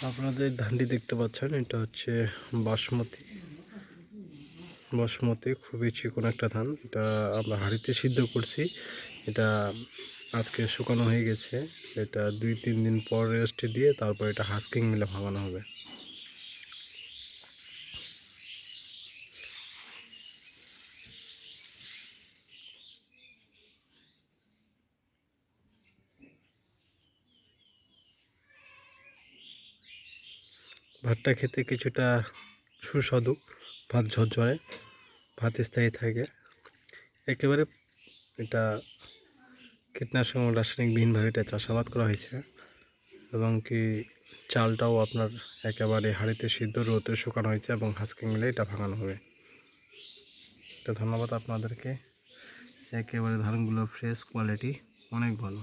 আপনাদের ধানটি দেখতে পাচ্ছেন, এটা হচ্ছে বাসমতি খুবই চিকন একটা ধান। এটা আমরা হাঁড়িতে সিদ্ধ করছি। এটা আজকে শুকানো হয়ে গেছে। এটা 2-3 দিন পর রেস্টে দিয়ে তারপর এটা হাস্কিং মিলে ভাঙানো হবে। ভাতটা খেতে কিছুটা সুস্বাদু, ভাত ঝরঝরে, ভাত স্থায়ী থাকে একেবারে। এটা কীটনাশক এবং রাসায়নিকবিহীনভাবে এটা চাষাবাদ করা হয়েছে এবং কি চালটাও আপনার একেবারে হাঁড়িতে সিদ্ধ রোদে শুকানো হয়েছে এবং হাস্কিং মিলে এটা ভাঙানো হবে। তো ধন্যবাদ আপনাদেরকে। একেবারে ধানগুলো ফ্রেশ কোয়ালিটি, অনেক ভালো।